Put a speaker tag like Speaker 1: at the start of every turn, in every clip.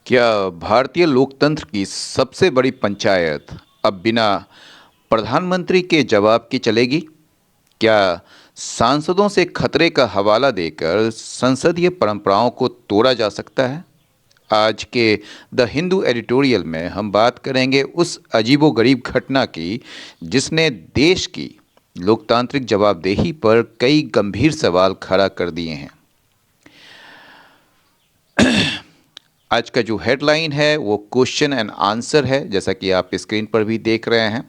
Speaker 1: क्या भारतीय लोकतंत्र की सबसे बड़ी पंचायत अब बिना प्रधानमंत्री के जवाब की चलेगी? क्या सांसदों से खतरे का हवाला देकर संसदीय परंपराओं को तोड़ा जा सकता है? आज के द हिंदू एडिटोरियल में हम बात करेंगे उस अजीबोगरीब घटना की जिसने देश की लोकतांत्रिक जवाबदेही पर कई गंभीर सवाल खड़ा कर दिए हैं। आज का जो हेडलाइन है वो क्वेश्चन एंड आंसर है, जैसा कि आप स्क्रीन पर भी देख रहे हैं।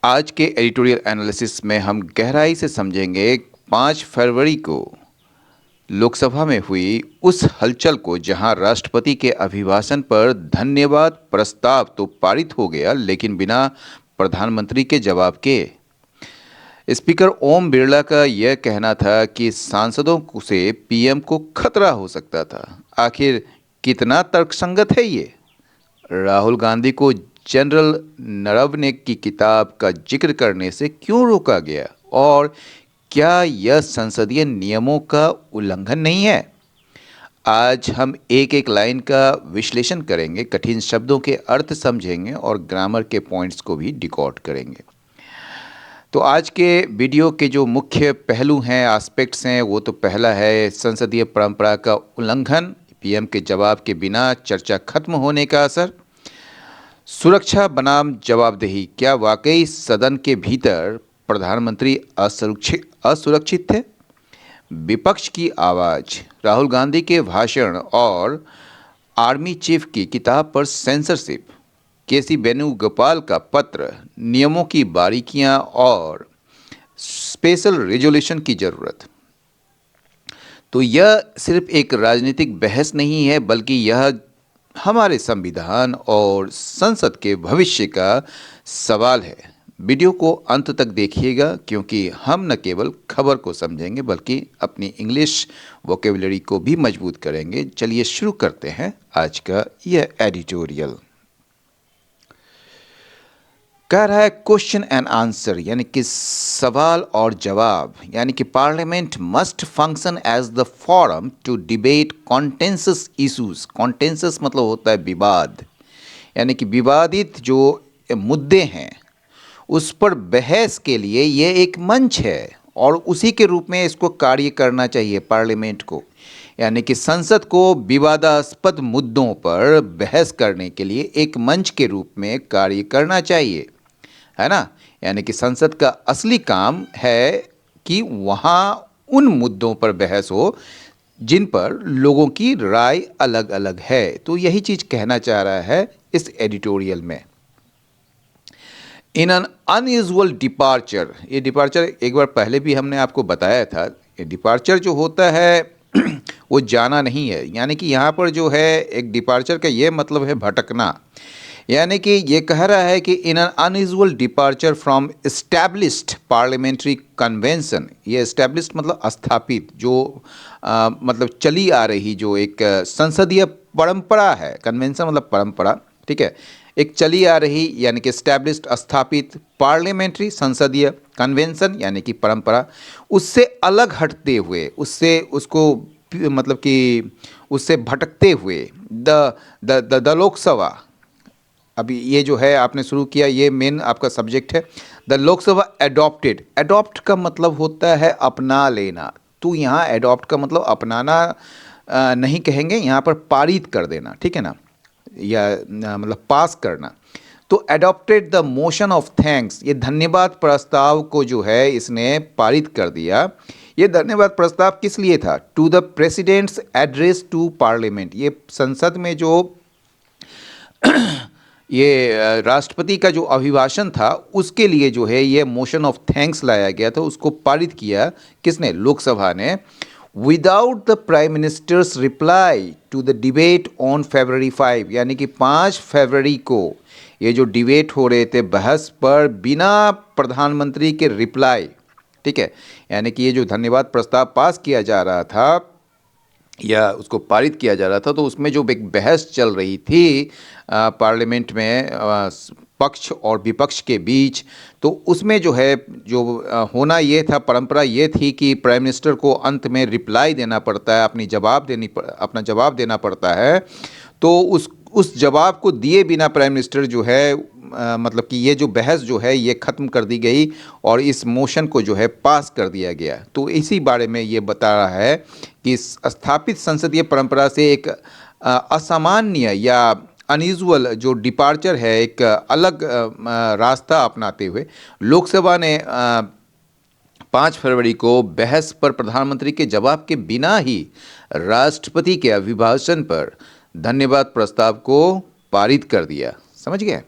Speaker 1: आज के एडिटोरियल एनालिसिस में हम गहराई से समझेंगे 5 फरवरी को लोकसभा में हुई उस हलचल को जहां राष्ट्रपति के अभिभाषण पर धन्यवाद प्रस्ताव तो पारित हो गया, लेकिन बिना प्रधानमंत्री के जवाब के। स्पीकर ओम बिरला का यह कहना था कि सांसदों से पीएम को खतरा हो सकता था। आखिर कितना तर्कसंगत है ये? राहुल गांधी को जनरल नरवणे की किताब का जिक्र करने से क्यों रोका गया? और क्या यह संसदीय नियमों का उल्लंघन नहीं है? आज हम एक एक लाइन का विश्लेषण करेंगे, कठिन शब्दों के अर्थ समझेंगे और ग्रामर के पॉइंट्स को भी डिकोड करेंगे। तो आज के वीडियो के जो मुख्य पहलू हैं, एस्पेक्ट्स हैं, वो तो पहला है संसदीय परंपरा का उल्लंघन, पीएम के जवाब के बिना चर्चा खत्म होने का असर, सुरक्षा बनाम जवाबदेही, क्या वाकई सदन के भीतर प्रधानमंत्री असुरक्षित थे? विपक्ष की आवाज़, राहुल गांधी के भाषण और आर्मी चीफ की किताब पर सेंसरशिप, केसी वेणुगोपाल का पत्र, नियमों की बारीकियां और स्पेशल रेजोल्यूशन की ज़रूरत। तो यह सिर्फ एक राजनीतिक बहस नहीं है, बल्कि यह हमारे संविधान और संसद के भविष्य का सवाल है। वीडियो को अंत तक देखिएगा, क्योंकि हम न केवल खबर को समझेंगे बल्कि अपनी इंग्लिश वोकेबुलरी को भी मजबूत करेंगे। चलिए शुरू करते हैं आज का यह एडिटोरियल। कह रहा है क्वेश्चन एंड आंसर, यानी कि सवाल और जवाब, यानी कि parliament must function as the forum to debate contentious issues. Contentious मतलब होता है विवाद, यानी कि विवादित जो मुद्दे हैं उस पर बहस के लिए ये एक मंच है और उसी के रूप में इसको कार्य करना चाहिए पार्लियामेंट को। यानी कि संसद को विवादास्पद मुद्दों पर बहस करने के लिए एक मंच के रूप में कार्य करना चाहिए, है ना। यानी कि संसद का असली काम है कि वहाँ उन मुद्दों पर बहस हो जिन पर लोगों की राय अलग अलग है। तो यही चीज़ कहना चाह रहा है इस एडिटोरियल में। इन एन अनयूजुअल डिपार्चर, ये डिपार्चर एक बार पहले भी हमने आपको बताया था। ये डिपार्चर जो होता है वो जाना नहीं है, यानी कि यहाँ पर जो है एक डिपार्चर का ये मतलब है भटकना। यानी कि ये कह रहा है कि in an unusual departure from established parliamentary convention. ये एस्टैब्लिश्ड मतलब स्थापित, जो मतलब चली आ रही जो एक संसदीय परंपरा है। कन्वेंशन मतलब परंपरा, ठीक है। एक चली आ रही यानी कि एस्टैब्लिश्ड स्थापित, पार्लियामेंट्री संसदीय, कन्वेंशन यानी कि परंपरा, उससे अलग हटते हुए, उससे उसको मतलब कि उससे भटकते हुए the the the, the Lok Sabha, अभी ये जो है आपने शुरू किया, ये मेन आपका सब्जेक्ट है। द लोकसभा एडॉप्टेड, एडॉप्ट का मतलब होता है अपना लेना। तो यहाँ एडॉप्ट का मतलब अपनाना नहीं कहेंगे, यहाँ पर पारित कर देना, ठीक है ना, या मतलब पास करना। तो adopted the motion of thanks, ये धन्यवाद प्रस्ताव को जो है इसने पारित कर दिया। ये धन्यवाद प्रस्ताव किस लिए था? To the president's address to parliament, ये संसद में जो ये राष्ट्रपति का जो अभिभाषण था उसके लिए जो है ये मोशन ऑफ थैंक्स लाया गया था, उसको पारित किया किसने? लोकसभा ने। Without the prime minister's reply to the debate on February 5, यानी कि 5 फरवरी को ये जो डिबेट हो रहे थे बहस पर, बिना प्रधानमंत्री के रिप्लाई, ठीक है। यानी कि ये जो धन्यवाद प्रस्ताव पास किया जा रहा था या उसको पारित किया जा रहा था, तो उसमें जो एक बहस चल रही थी पार्लियामेंट में पक्ष और विपक्ष के बीच। तो उसमें जो है जो होना ये था, परंपरा ये थी कि प्राइम मिनिस्टर को अंत में रिप्लाई देना पड़ता है, अपना जवाब देना पड़ता है। तो उस जवाब को दिए बिना प्राइम मिनिस्टर जो है मतलब कि ये जो बहस जो है ये ख़त्म कर दी गई और इस मोशन को जो है पास कर दिया गया। तो इसी बारे में ये बता रहा है कि इस स्थापित संसदीय परंपरा से एक असामान्य या अनयूजुअल जो डिपार्चर है, एक अलग रास्ता अपनाते हुए लोकसभा ने 5 फरवरी को बहस पर प्रधानमंत्री के जवाब के बिना ही राष्ट्रपति के अभिभाषण पर धन्यवाद प्रस्ताव को पारित कर दिया। समझ गए?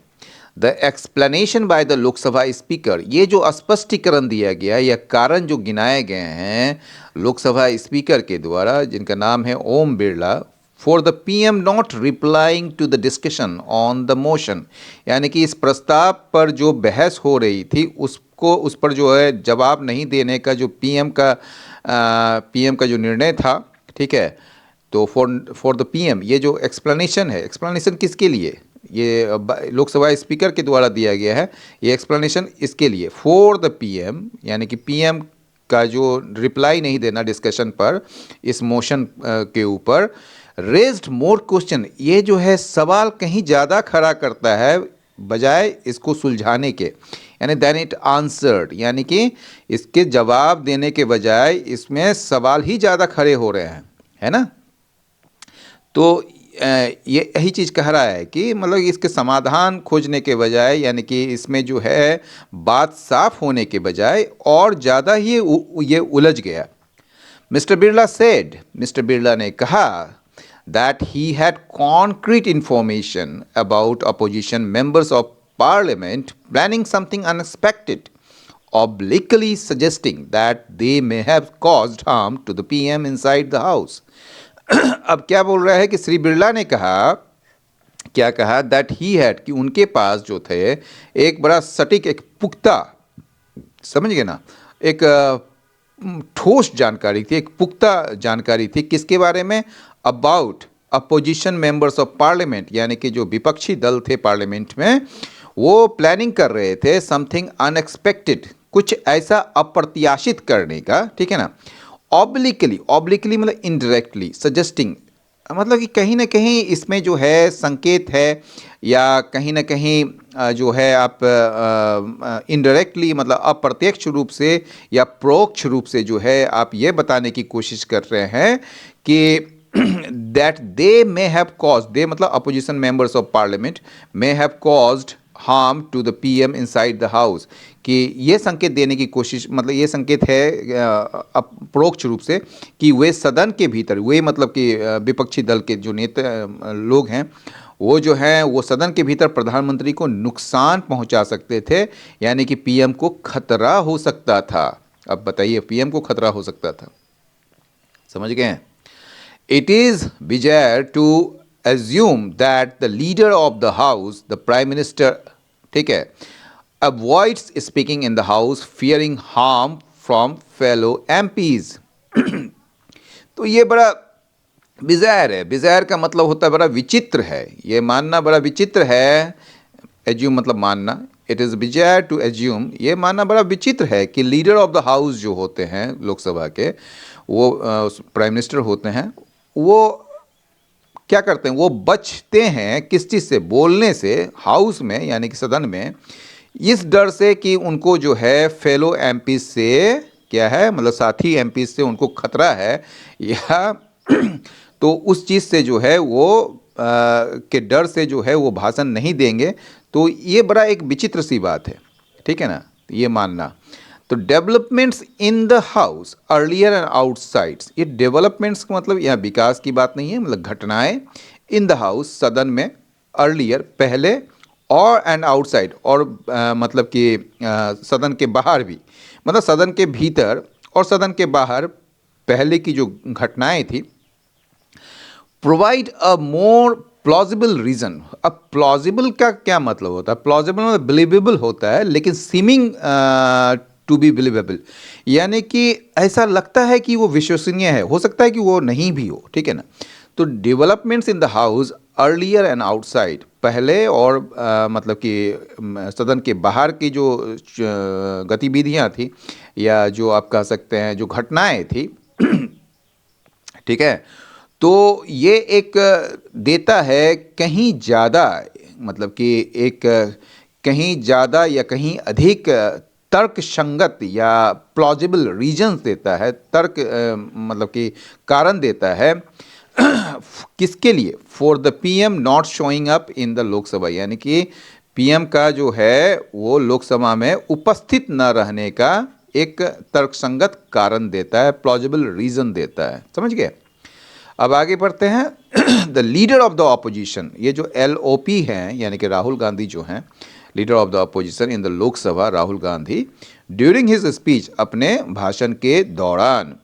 Speaker 1: The explanation by the Lok Sabha speaker, ये जो स्पष्टीकरण दिया गया या कारण जो गिनाए गए हैं लोकसभा स्पीकर के द्वारा, जिनका नाम है Om Birla, for the PM not replying to the discussion on the motion, यानी कि इस प्रस्ताव पर जो बहस हो रही थी उस पर जो है जवाब नहीं देने का जो पीएम का जो निर्णय था, ठीक है। तो फॉर द पीएम, ये जो एक्सप्लेनेशन है, एक्सप्लेनेशन किसके लिए? ये लोकसभा स्पीकर के द्वारा दिया गया है ये एक्सप्लेनेशन, इसके लिए फॉर द पीएम, यानी कि पीएम का जो रिप्लाई नहीं देना डिस्कशन पर इस मोशन के ऊपर, रेज्ड मोर क्वेश्चन, ये जो है सवाल कहीं ज़्यादा खड़ा करता है बजाय इसको सुलझाने के, यानी देन इट आंसर्ड, यानी कि इसके जवाब देने के बजाय इसमें सवाल ही ज़्यादा खड़े हो रहे हैं, है ना। तो ये यही चीज़ कह रहा है कि मतलब इसके समाधान खोजने के बजाय, यानी कि इसमें जो है बात साफ होने के बजाय और ज़्यादा ही ये उलझ गया। मिस्टर बिरला ने कहा that he had concrete information about opposition members of parliament planning something unexpected, obliquely suggesting that they may have caused harm to the PM inside the house. अब क्या बोल रहा है कि श्री बिरला ने कहा, क्या कहा, दैट ही हैड, कि उनके पास जो थे एक बड़ा सटीक, एक पुख्ता, समझ गए ना, एक ठोस जानकारी थी, एक पुख्ता जानकारी थी किसके बारे में? About opposition members of parliament, यानी कि जो विपक्षी दल थे पार्लियामेंट में, वो प्लानिंग कर रहे थे समथिंग अनएक्सपेक्टेड, कुछ ऐसा अप्रत्याशित करने का, ठीक है ना। ऑब्लिकली मतलब इनडायरेक्टली, सजेस्टिंग मतलब कि कहीं ना कहीं इसमें जो है संकेत है, या कहीं ना कहीं जो है आप इनडायरेक्टली मतलब अप्रत्यक्ष रूप से या परोक्ष रूप से जो है आप ये बताने की कोशिश कर रहे हैं कि that they may have caused, they मतलब opposition members of parliament may have caused harm to the PM inside the house, कि ये संकेत देने की कोशिश, मतलब ये संकेत है परोक्ष रूप से कि वे सदन के भीतर, वे मतलब कि विपक्षी दल के जो नेता लोग हैं वो जो हैं वो सदन के भीतर प्रधानमंत्री को नुकसान पहुंचा सकते थे, यानी कि पीएम को खतरा हो सकता था। अब बताइए, पीएम को खतरा हो सकता था, समझ गए? It is bizarre to assume that the leader of the house, the prime minister, ठीक है, avoids speaking in the house fearing harm from fellow MPs. तो ये बड़ा बिज़ार है। बिज़ार का मतलब होता है बड़ा विचित्र है, ये मानना बड़ा विचित्र है। एज्यूम मतलब मानना, इट इज़ बिज़ार टू एज्यूम, ये मानना बड़ा विचित्र है कि लीडर ऑफ द हाउस जो होते हैं लोकसभा के, वो प्राइम मिनिस्टर होते हैं, वो क्या करते हैं, वो बचते हैं किस चीज़ से? बोलने से हाउस में, यानी कि सदन में, इस डर से कि उनको जो है फेलो एमपी से क्या है, मतलब साथी एमपी से उनको खतरा है, या तो उस चीज़ से जो है वो के डर से जो है वो भाषण नहीं देंगे। तो ये बड़ा एक विचित्र सी बात है, ठीक है ना, ये मानना। तो developments in the house earlier and outsides, ये डेवलपमेंट्स का मतलब यहाँ विकास की बात नहीं है, मतलब घटनाएं इन द हाउस सदन में, अर्लियर पहले, और एंड आउटसाइड और मतलब कि सदन के बाहर भी, मतलब सदन के भीतर और सदन के बाहर पहले की जो घटनाएं थी, provide a more plausible reason. अब प्लॉजिबल का क्या मतलब होता है? प्लॉजिबल मतलब बिलीवेबल होता है, लेकिन सीमिंग टू बी बिलीवेबल, यानी कि ऐसा लगता है कि वो विश्वसनीय है, हो सकता है कि वो नहीं भी हो, ठीक है ना। तो developments in the house earlier and outside, पहले और मतलब कि सदन के बाहर की जो गतिविधियां थी या जो आप कह सकते हैं जो घटनाएं थी, ठीक है, तो ये एक देता है कहीं ज़्यादा, मतलब कि एक कहीं ज़्यादा या कहीं अधिक तर्क संगत या प्लॉजिबल रीजंस देता है, तर्क मतलब कि कारण देता है किसके लिए, for the PM not showing up in the Lok Sabha, यानी कि पीएम का जो है वो लोकसभा में उपस्थित न रहने का एक तर्कसंगत कारण देता है, प्लॉजिबल रीजन देता है। समझ गए? अब आगे बढ़ते हैं। The leader of the opposition, ये जो LOP हैं यानी कि राहुल गांधी जो हैं, leader of the opposition in the Lok Sabha, Rahul Gandhi, during his speech, अपने भाषण के दौरान,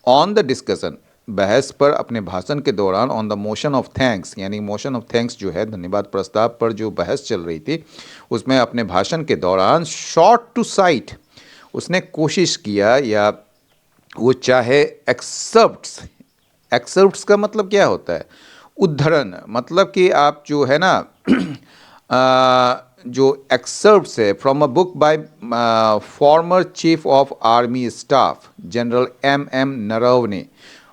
Speaker 1: ऑन द डिस्कशन, बहस पर, अपने भाषण के दौरान, on the motion of thanks, यानी मोशन ऑफ थैंक्स जो है धन्यवाद प्रस्ताव पर जो बहस चल रही थी उसमें अपने भाषण के दौरान शॉर्ट टू साइट, उसने कोशिश किया या वो चाहे एक्सेप्ट्स, एक्सेप्ट्स का मतलब क्या होता है, उद्धरण, मतलब कि आप जो है ना जो एक्सेप्ट्स है from a book by former chief of army staff general MM Naravane,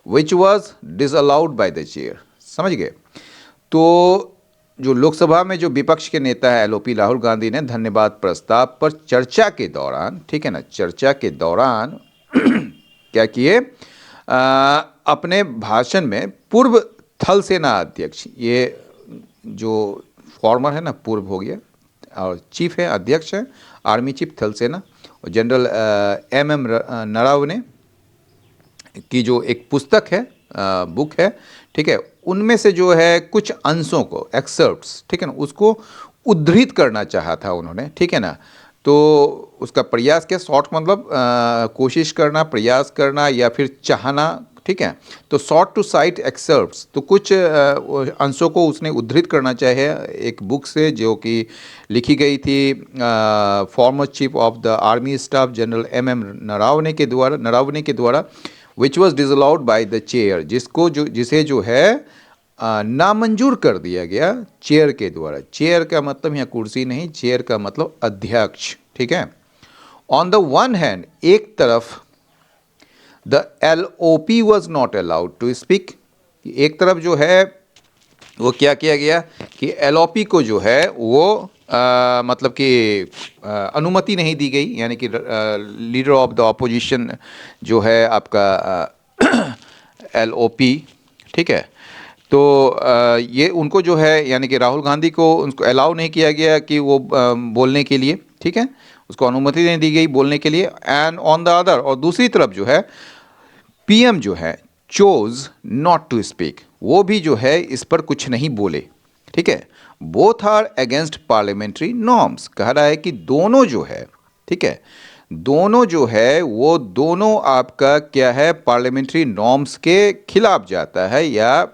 Speaker 1: which was disallowed by the chair. समझ गए? तो जो लोकसभा में जो विपक्ष के नेता है LOP राहुल गांधी ने धन्यवाद प्रस्ताव पर चर्चा के दौरान, ठीक है ना, चर्चा के दौरान क्या किए, अपने भाषण में पूर्व थल सेना अध्यक्ष, ये जो फॉर्मर है ना, पूर्व हो गया, और चीफ है, अध्यक्ष है, आर्मी चीफ थल सेना, और जनरल MM नरवणे की जो एक पुस्तक है, बुक है, ठीक है, उनमें से जो है कुछ अंशों को, एक्सर्प्ट्स, ठीक है ना, उसको उद्धृत करना चाहा था उन्होंने, ठीक है ना। तो उसका प्रयास क्या, शॉर्ट मतलब कोशिश करना, प्रयास करना या फिर चाहना, ठीक है। तो शॉर्ट टू साइट एक्सर्प्ट्स, तो कुछ अंशों को उसने उद्धृत करना चाहे एक बुक से जो कि लिखी गई थी former chief of the army staff general MM Naravane के द्वारा, which was disallowed by the chair, जिसे जो है नामंजूर कर दिया गया चेयर के द्वारा। चेयर का मतलब यहाँ कुर्सी नहीं, चेयर का मतलब अध्यक्ष, ठीक है। ऑन द वन हैंड, एक तरफ the LOP was not allowed to speak, एक तरफ जो है वो क्या किया गया कि LOP को जो है वो मतलब कि अनुमति नहीं दी गई, यानी कि लीडर ऑफ द ऑपोजिशन जो है आपका LOP, ठीक है। तो ये उनको जो है यानी कि राहुल गांधी को उनको अलाउ नहीं किया गया कि वो बोलने के लिए, ठीक है, उसको अनुमति नहीं दी गई बोलने के लिए। एंड ऑन द अदर, और दूसरी तरफ जो है PM जो है चोज नॉट टू स्पीक, वो भी जो है इस पर कुछ नहीं बोले, ठीक है। Both are against parliamentary norms, कह रहा है कि दोनों जो है, ठीक है, दोनों जो है वो दोनों आपका क्या है, पार्लियामेंट्री नॉर्म्स के खिलाफ जाता है, या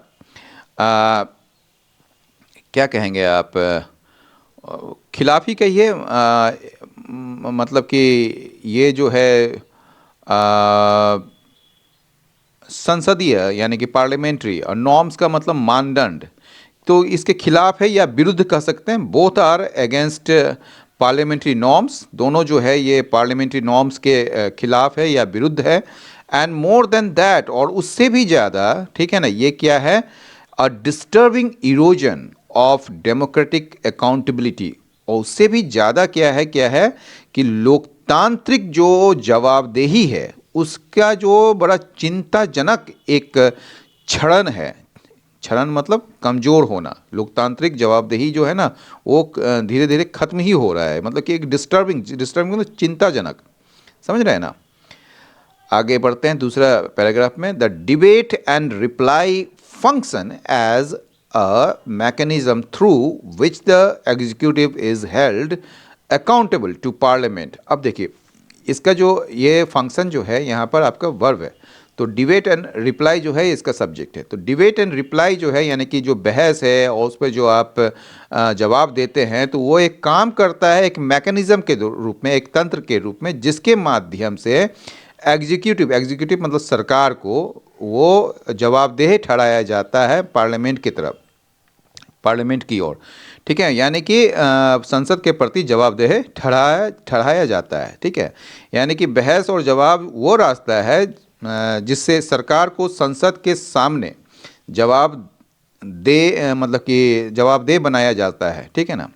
Speaker 1: क्या कहेंगे आप, खिलाफ ही कहिए, मतलब कि ये जो है संसदीय यानी कि पार्लियामेंट्री, और नॉर्म्स का मतलब मानदंड, तो इसके खिलाफ है या विरुद्ध कह सकते हैं। Both are against parliamentary norms, दोनों जो है ये पार्लियामेंट्री नॉर्म्स के खिलाफ है या विरुद्ध है। एंड मोर देन दैट, और उससे भी ज़्यादा, ठीक है ना, ये क्या है, a disturbing erosion of democratic accountability, और उससे भी ज़्यादा क्या है कि लोकतांत्रिक जो जवाबदेही है उसका जो बड़ा चिंताजनक एक क्षरण है, क्षरण मतलब कमज़ोर होना, लोकतांत्रिक जवाबदेही जो है ना वो धीरे धीरे खत्म ही हो रहा है, मतलब कि एक डिस्टर्बिंग मतलब चिंताजनक, समझ रहे हैं ना। आगे बढ़ते हैं दूसरा पैराग्राफ में, the debate and reply function as a mechanism through which the executive is held accountable to parliament. अब देखिए इसका जो ये फंक्शन जो है यहाँ पर आपका वर्ब है, तो डिबेट एंड रिप्लाई जो है इसका सब्जेक्ट है। तो डिबेट एंड रिप्लाई जो है यानी कि जो बहस है और उस पर जो आप जवाब देते हैं, तो वो एक काम करता है एक मैकेनिज्म के रूप में, एक तंत्र के रूप में, जिसके माध्यम से एग्जीक्यूटिव मतलब सरकार को वो जवाबदेह ठहराया जाता है पार्लियामेंट की तरफ, पार्लियामेंट की ओर, ठीक है, यानी कि संसद के प्रति जवाबदेह ठहराया जाता है, ठीक है। यानी कि बहस और जवाब वो रास्ता है जिससे सरकार को संसद के सामने मतलब कि जवाबदेह बनाया जाता है, ठीक है ना।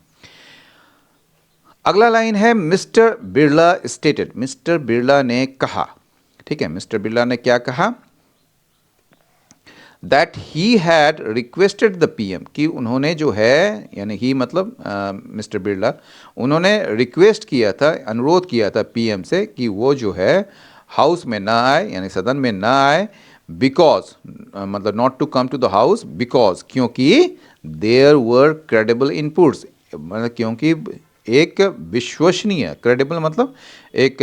Speaker 1: अगला लाइन है mister Birla stated, mister Birla ने कहा, ठीक है, मिस्टर बिरला ने क्या कहा, that he had requested the PM, कि उन्होंने जो है, यानी ही मतलब मिस्टर बिरला, उन्होंने रिक्वेस्ट किया था, अनुरोध किया था पीएम से कि वो जो है हाउस में ना आए, यानी सदन में ना आए, बिकॉज मतलब not to come to the house because, क्योंकि देयर वर क्रेडिबल इनपुट्स, मतलब क्योंकि एक विश्वसनीय, क्रेडिबल मतलब एक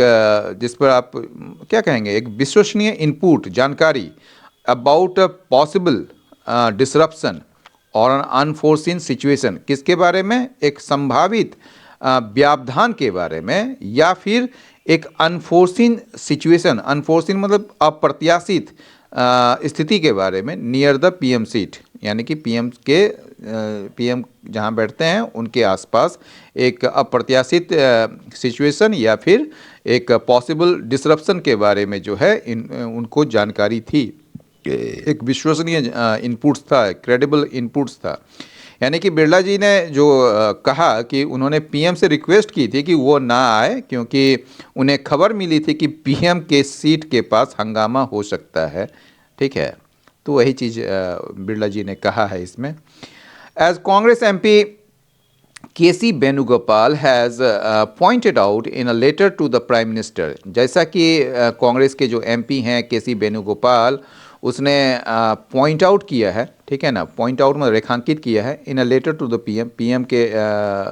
Speaker 1: जिस पर आप क्या कहेंगे, एक विश्वसनीय इनपुट, जानकारी अबाउट अ पॉसिबल डिसरप्शन और एन अनफोर्सिन सिचुएशन, किसके बारे में, एक संभावित व्यावधान के बारे में, या फिर एक अनफोर्सिन सिचुएशन, अनफोर्सिन मतलब अप्रत्याशित स्थिति के बारे में, नियर द पीएम सीट, यानी कि पीएम जहां बैठते हैं उनके आसपास एक अप्रत्याशित सिचुएशन या फिर एक पॉसिबल डिसरप्शन के बारे में जो है उनको जानकारी थी, एक विश्वसनीय इनपुट्स था, क्रेडिबल इनपुट्स था। यानी कि बिरला जी ने जो कहा कि उन्होंने पीएम से रिक्वेस्ट की थी कि वो ना आए, क्योंकि उन्हें खबर मिली थी कि पीएम के सीट के पास हंगामा हो सकता है, ठीक है। तो वही चीज़ बिरला जी ने कहा है इसमें। As Congress MP KC Venugopal has pointed out in a letter to the prime minister, जैसा कि कांग्रेस के जो एमपी हैं केसी वेणुगोपाल, उसने पॉइंट आउट किया है, ठीक है ना, पॉइंट आउट में रेखांकित किया है, in a letter to the PM के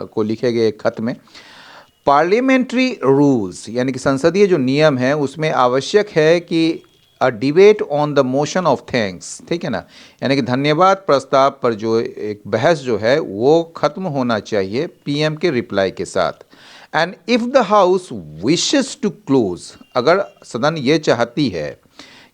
Speaker 1: को लिखे गए एक खत में, पार्लियामेंट्री रूल्स, यानी कि संसदीय जो नियम है उसमें आवश्यक है कि a debate on the motion of thanks, ठीक है ना, यानी कि धन्यवाद प्रस्ताव पर जो एक बहस जो है वो खत्म होना चाहिए पीएम के रिप्लाई के साथ। And if the house wishes to close, अगर सदन ये चाहती है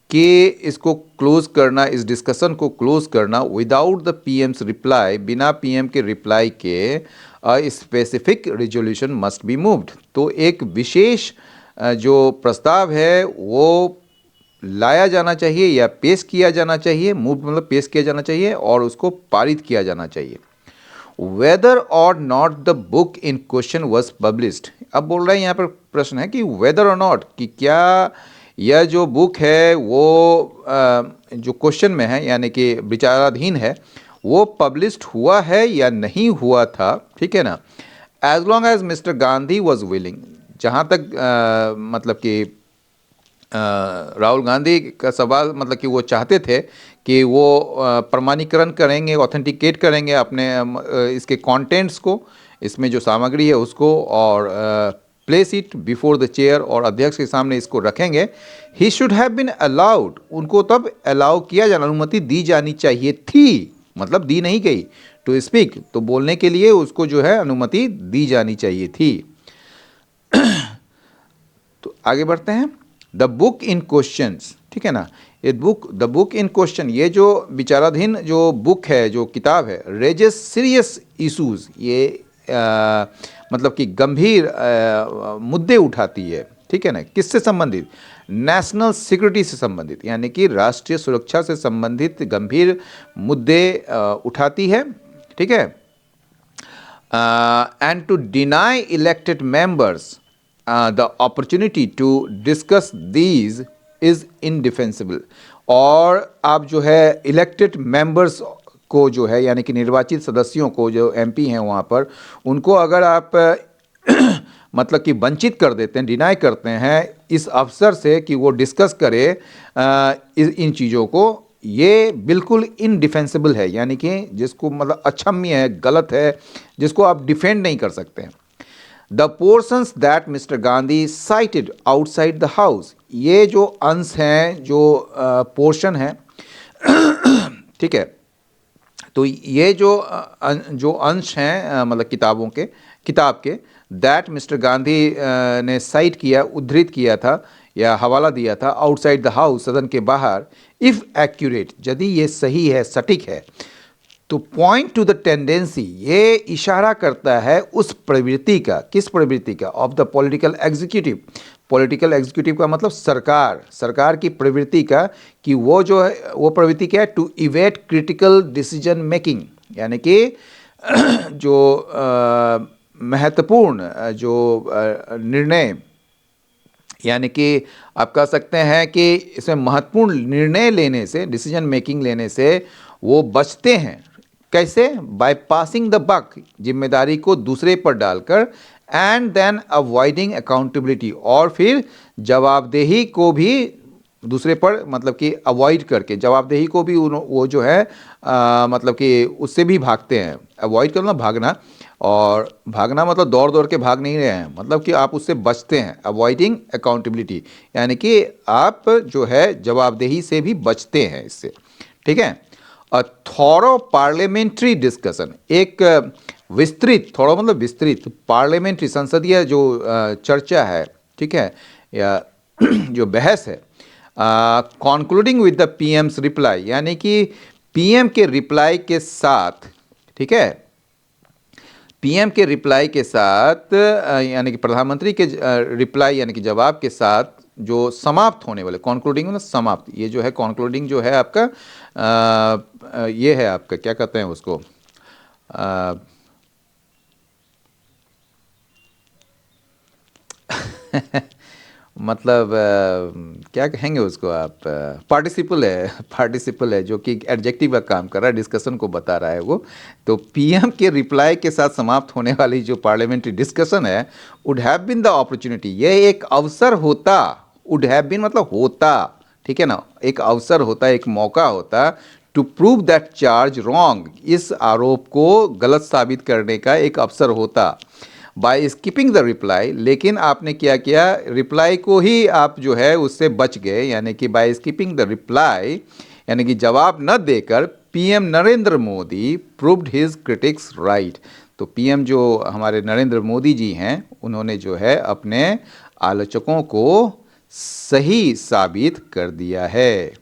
Speaker 1: कि इसको क्लोज करना, इस डिस्कशन को क्लोज करना विदाउट द पीएम्स रिप्लाई, बिना पीएम के रिप्लाई के specific resolution must be moved, तो एक विशेष जो प्रस्ताव है वो लाया जाना चाहिए या पेश किया जाना चाहिए, मूव मतलब पेश किया जाना चाहिए और उसको पारित किया जाना चाहिए। वेदर और not the book in question was published, अब बोल रहे हैं यहाँ पर प्रश्न है कि वेदर और नॉट, कि क्या यह जो बुक है वो जो क्वेश्चन में है, यानी कि विचाराधीन है, वो पब्लिश्ड हुआ है या नहीं हुआ था, ठीक है ना। As long as mister Gandhi was willing, जहाँ तक मतलब कि राहुल गांधी का सवाल, मतलब कि वो चाहते थे कि वो प्रमाणीकरण करेंगे, ऑथेंटिकेट करेंगे अपने इसके कंटेंट्स को, इसमें जो सामग्री है उसको, और place it before the chair, और अध्यक्ष के सामने इसको रखेंगे। He should have been allowed, उनको तब अलाउ किया जाना, अनुमति दी जानी चाहिए थी, मतलब दी नहीं गई, टू स्पीक, तो बोलने के लिए उसको जो है अनुमति दी जानी चाहिए थी। तो आगे बढ़ते हैं। द बुक इन क्वेश्चंस, ठीक है ना, ये द बुक इन क्वेश्चन, ये जो विचाराधीन जो बुक है, जो किताब है, रेजेस सीरियस इशूज, ये मतलब कि गंभीर मुद्दे उठाती है, ठीक है ना, किससे संबंधित, नेशनल सिक्योरिटी से संबंधित, यानी कि राष्ट्रीय सुरक्षा से संबंधित गंभीर मुद्दे उठाती है, ठीक है। And to deny elected members the opportunity to discuss these is indefensible, और आप जो है इलेक्टेड मेंबर्स को जो है, यानी कि निर्वाचित सदस्यों को, जो एमपी हैं वहाँ पर, उनको अगर आप मतलब कि वंचित कर देते हैं, डिनाई करते हैं इस अवसर से कि वो डिस्कस करे इन चीज़ों को, ये बिल्कुल इनडिफेंसिबल है, यानी कि जिसको मतलब अक्षम्य है, गलत है, जिसको आप डिफेंड नहीं कर सकते हैं। The portions that mister Gandhi cited outside the house, ये जो अंश हैं, जो पोर्शन है, ठीक है, तो ये जो अंश हैं मतलब किताब के दैट मिस्टर गांधी ने साइट किया, उद्धृत किया था या हवाला दिया था, आउटसाइड द हाउस, सदन के बाहर, इफ़ एक्यूरेट, यदि ये सही है, सटीक है, तो पॉइंट टू द टेंडेंसी, ये इशारा करता है उस प्रवृत्ति का, किस प्रवृत्ति का, of the political executive. Political executive का मतलब सरकार, सरकार की प्रवृत्ति का, कि वो जो है वो प्रवृत्ति क्या है, to evade critical decision making, यानी कि जो महत्वपूर्ण जो निर्णय, यानी कि आप कह सकते हैं कि इसमें महत्वपूर्ण निर्णय लेने से, डिसीजन मेकिंग लेने से वो बचते हैं। कैसे? बाय पासिंग द बक, जिम्मेदारी को दूसरे पर डालकर, एंड देन अवॉइडिंग अकाउंटेबिलिटी, और फिर जवाबदेही को भी दूसरे पर, मतलब कि अवॉइड करके, जवाबदेही को भी वो जो है मतलब कि उससे भी भागते हैं। अवॉइड करना, भागना, और भागना मतलब दौड़ दौड़ के भाग नहीं रहे हैं, मतलब कि आप उससे बचते हैं। अवॉइडिंग अकाउंटेबिलिटी यानी कि आप जो है जवाबदेही से भी बचते हैं इससे, ठीक है। अ थॉरो पार्लियामेंट्री डिस्कशन, एक विस्तृत, थोड़ा मतलब विस्तृत, पार्लियामेंट्री संसदीय जो चर्चा है, ठीक है, या जो बहस है, concluding with the PM's reply, यानी कि पीएम के रिप्लाई के साथ, ठीक है, पीएम के रिप्लाई के साथ, यानी कि प्रधानमंत्री के रिप्लाई यानी कि जवाब के साथ जो समाप्त होने वाले, कॉन्क्लूडिंग मतलब समाप्त, ये जो है कॉन्क्लूडिंग जो है आपका ये है आपका क्या कहते हैं उसको, मतलब क्या कहेंगे उसको आप, पार्टिसिपल है, पार्टिसिपल है, जो कि एडजेक्टिव का काम कर रहा है, डिस्कशन को बता रहा है वो। तो पीएम के रिप्लाई के साथ समाप्त होने वाली जो पार्लियामेंट्री डिस्कशन है, would have been the opportunity, ये एक अवसर होता, वुड हैव बीन मतलब होता, ठीक है ना, एक अवसर होता, एक मौका होता, to prove that charge wrong, इस आरोप को गलत साबित करने का एक अवसर होता, बाय स्किपिंग द रिप्लाई, लेकिन आपने क्या किया, रिप्लाई को ही आप जो है उससे बच गए, यानी कि बाय स्किपिंग द रिप्लाई, यानी कि जवाब न देकर PM Narendra Modi proved his critics right. तो पीएम जो हमारे नरेंद्र मोदी जी हैं, उन्होंने जो है अपने आलोचकों को सही साबित कर दिया है,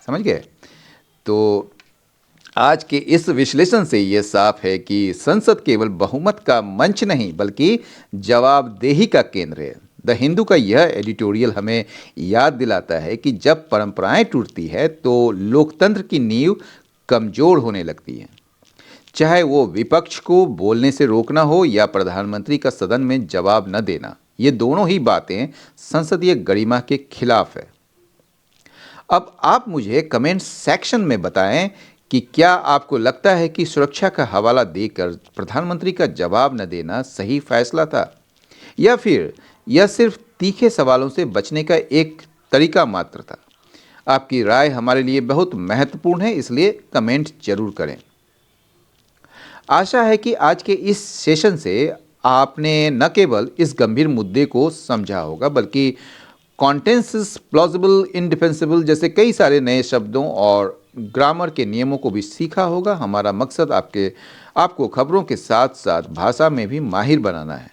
Speaker 1: समझ गए। तो आज के इस विश्लेषण से ये साफ है कि संसद केवल बहुमत का मंच नहीं बल्कि जवाबदेही का केंद्र है। द हिंदू का यह एडिटोरियल हमें याद दिलाता है कि जब परंपराएं टूटती है तो लोकतंत्र की नींव कमजोर होने लगती है। चाहे वो विपक्ष को बोलने से रोकना हो या प्रधानमंत्री का सदन में जवाब न देना, ये दोनों ही बातें संसदीय गरिमा के खिलाफ है। अब आप मुझे कमेंट सेक्शन में बताएं कि क्या आपको लगता है कि सुरक्षा का हवाला देकर प्रधानमंत्री का जवाब न देना सही फैसला था, या फिर यह सिर्फ तीखे सवालों से बचने का एक तरीका मात्र था। आपकी राय हमारे लिए बहुत महत्वपूर्ण है, इसलिए कमेंट जरूर करें। आशा है कि आज के इस सेशन से आपने न केवल इस गंभीर मुद्दे को समझा होगा बल्कि कॉन्टेंसस, प्लॉजिबल, इंडिफेंसिबल जैसे कई सारे नए शब्दों और ग्रामर के नियमों को भी सीखा होगा। हमारा मकसद आपको खबरों के साथ साथ भाषा में भी माहिर बनाना है।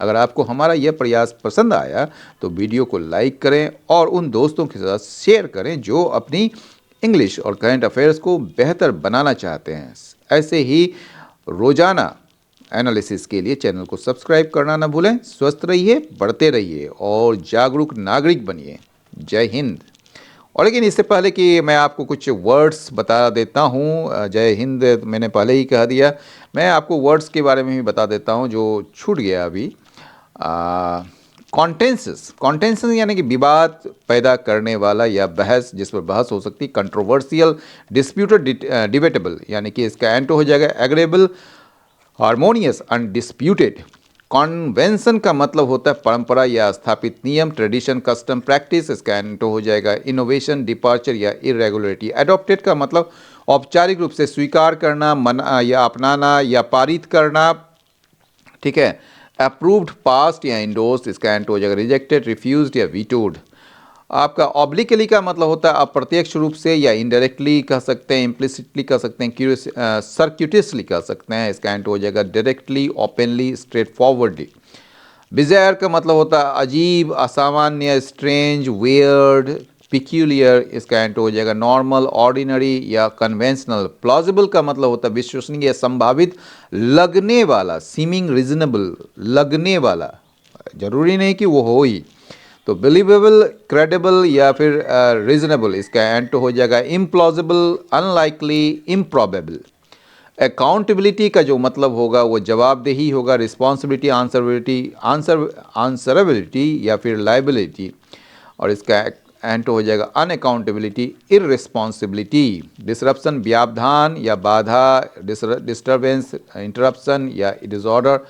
Speaker 1: अगर आपको हमारा यह प्रयास पसंद आया तो वीडियो को लाइक करें और उन दोस्तों के साथ शेयर करें जो अपनी इंग्लिश और करंट अफेयर्स को बेहतर बनाना चाहते हैं। ऐसे ही रोजाना एनालिसिस के लिए चैनल को सब्सक्राइब करना न भूलें। स्वस्थ रहिए, बढ़ते रहिए और जागरूक नागरिक बनिए। जय हिंद। और लेकिन इससे पहले कि मैं आपको कुछ वर्ड्स बता देता हूँ, जय हिंद मैंने पहले ही कह दिया, मैं आपको वर्ड्स के बारे में भी बता देता हूँ जो छूट गया अभी। कॉन्टेंसस यानी कि विवाद पैदा करने वाला या बहस, जिस पर बहस हो सकती है। कंट्रोवर्शियल, डिस्प्यूटेड, डिबेटेबल, यानी कि इसका एंटो हो जाएगा एग्रेबल, हार्मोनियस, अनडिस्प्यूटेड। कॉन्वेंशन का मतलब होता है परंपरा या स्थापित नियम, ट्रेडिशन, कस्टम, प्रैक्टिस। इसका एंटो हो जाएगा इनोवेशन, डिपार्चर या इरेगुलरिटी। एडॉप्टेड का मतलब औपचारिक रूप से स्वीकार करना, मना या अपनाना या पारित करना, ठीक है। अप्रूव्ड, पास्ट या इंडोर्स्ड। इसका एंटो हो जाएगा रिजेक्टेड, रिफ्यूज्ड या वीटोड। आपका ऑब्लिकली का मतलब होता है अप्रत्यक्ष रूप से या इनडायरेक्टली कह सकते हैं, इम्प्लिसिटली कह सकते हैं, सर्क्यूटसली कह सकते हैं। इसका एंटो हो जाएगा डायरेक्टली, ओपनली, स्ट्रेट फॉरवर्डली। बिजायर का मतलब होता है अजीब, असामान्य, स्ट्रेंज, वियर्ड, पिक्यूलियर इसका एंटो हो जाएगा नॉर्मल, ऑर्डिनरी या कन्वेंशनल। प्लॉजिबल का मतलब होता है विश्वसनीय या संभावित, लगने वाला, सीमिंग रीजनेबल, लगने वाला, जरूरी नहीं कि वो हो ही। तो बिलीवेबल, क्रेडिबल या फिर रीजनेबल, इसका एंटो हो जाएगा इम्प्लॉजिबल, अनलाइकली, इम्प्रॉबेबल। अकाउंटेबिलिटी का जो मतलब होगा वो जवाबदेही होगा, रिस्पॉन्सिबिलिटी, आंसरेबिलिटी या फिर लाइबिलिटी। और इसका एंटो हो जाएगा अनअकाउंटेबिलिटी, इररिस्पॉन्सिबिलिटी। डिसरप्शन, व्यावधान या बाधा, डिस्टर्बेंस, इंटरप्शन या डिसऑर्डर।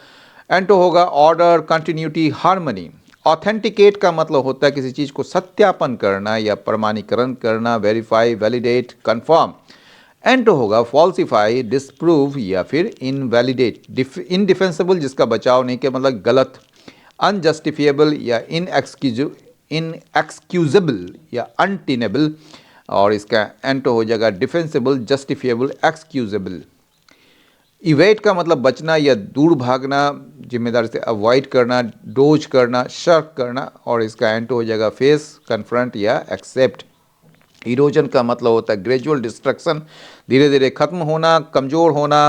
Speaker 1: एंटो होगा ऑर्डर, कंटिन्यूटी, हार्मनी। ऑथेंटिकेट का मतलब होता है किसी चीज़ को सत्यापन करना या प्रमाणीकरण करना, वेरीफाई, वैलिडेट, कंफर्म। एंटो होगा फॉल्सिफाई, डिसप्रूव या फिर इनवैलिडेट। इनडिफेंसिबल जिसका बचाव नहीं किया मतलब गलत, अनजस्टिफिएबल या इनएक्सक्यूजेबल या अनटेनेबल। और इसका एंटो हो जाएगा डिफेंसिबल, जस्टिफिएबल, एक्सक्यूजेबल। इवेट का मतलब बचना या दूर भागना, जिम्मेदारी से अवॉइड करना, डोज करना, शर्क करना। और इसका एंटो हो जाएगा फेस, कन्फ्रंट या एक्सेप्ट। इरोजन का मतलब होता है ग्रेजुअल डिस्ट्रक्शन, धीरे धीरे खत्म होना, कमज़ोर होना।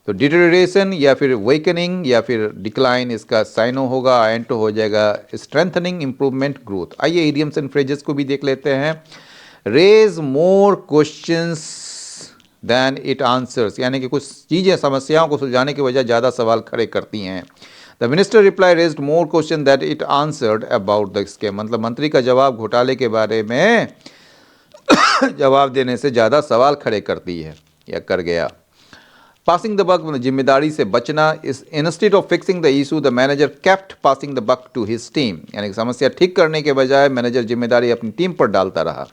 Speaker 1: तो डिटेरियोरेशन या फिर वेकनिंग या फिर डिक्लाइन, इसका साइनो होगा। एंटो हो जाएगा स्ट्रेंथनिंग, इंप्रूवमेंट, ग्रोथ। आइए इडियम्स एंड फ्रेजेस को भी देख लेते हैं। Raise more questions than it answers, यानी कि कुछ चीज़ें समस्याओं को सुलझाने के बजाय ज़्यादा सवाल खड़े करती हैं। The minister reply raised more question that it answered about the scam, मतलब मंत्री का जवाब घोटाले के बारे में जवाब देने से ज़्यादा सवाल खड़े करती है या कर गया। पासिंग द बक, जिम्मेदारी से बचना। इस instead of fixing the issue the manager kept passing the buck to his team, यानी कि समस्या ठीक करने के बजाय मैनेजर जिम्मेदारी अपनी टीम पर डालता रहा।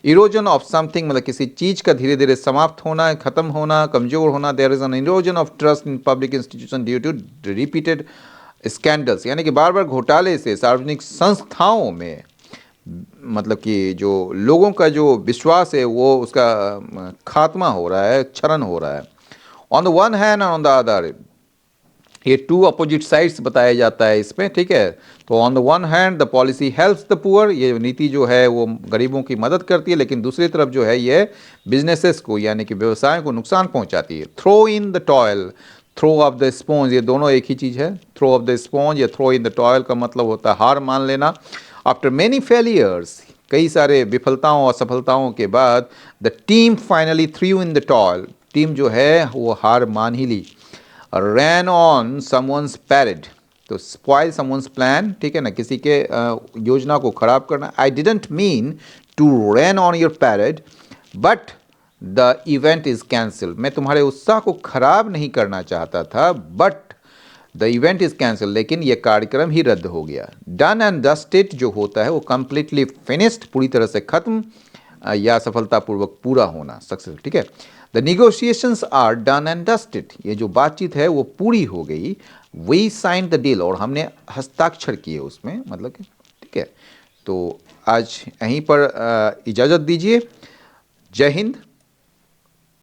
Speaker 1: इरोजन ऑफ समथिंग, मतलब किसी चीज़ का धीरे धीरे समाप्त होना, खत्म होना, कमज़ोर होना। There is an erosion of trust in public institution due to repeated scandals, यानी कि बार बार घोटाले से सार्वजनिक संस्थाओं में मतलब कि जो लोगों का जो विश्वास है वो उसका खात्मा हो रहा है, क्षरण हो रहा है। On the one hand on the other, ये टू अपोजिट साइड्स बताया जाता है इसमें, ठीक है। तो on the one hand the policy helps the poor, ये नीति जो है वो गरीबों की मदद करती है, लेकिन दूसरी तरफ जो है ये बिजनेसेस को यानी कि व्यवसाय को नुकसान पहुंचाती है। Throw in the towel, throw off the sponge, ये दोनों एक ही चीज़ है। थ्रो ऑफ द स्पॉन्ज या थ्रो इन द टॉयल का मतलब होता है हार मान लेना। आफ्टर मेनी फेलियर्स, कई सारे विफलताओं और असफलताओं के बाद, the team finally threw in the towel, team जो है वो हार मान ही ली। रैन ऑन समवंस पैरेड, तो स्पॉइल समवंस प्लान, ठीक है ना, किसी के योजना को खराब करना। I didn't mean to rain on your parade but the event is cancel, मैं तुम्हारे उत्साह को खराब नहीं करना चाहता था but the event is cancel, लेकिन यह कार्यक्रम ही रद्द हो गया। डन एंड डस्टेड जो होता है वो कंप्लीटली फिनिश्ड, पूरी तरह से खत्म या सफलतापूर्वक पूरा होना, सक्सेस, ठीक है। The negotiations are done and dusted, ये जो बातचीत है वो पूरी हो गई। वी साइन द डील, और हमने हस्ताक्षर किए उसमें, मतलब कि ठीक है। तो आज यहीं पर इजाज़त दीजिए। जय हिंद,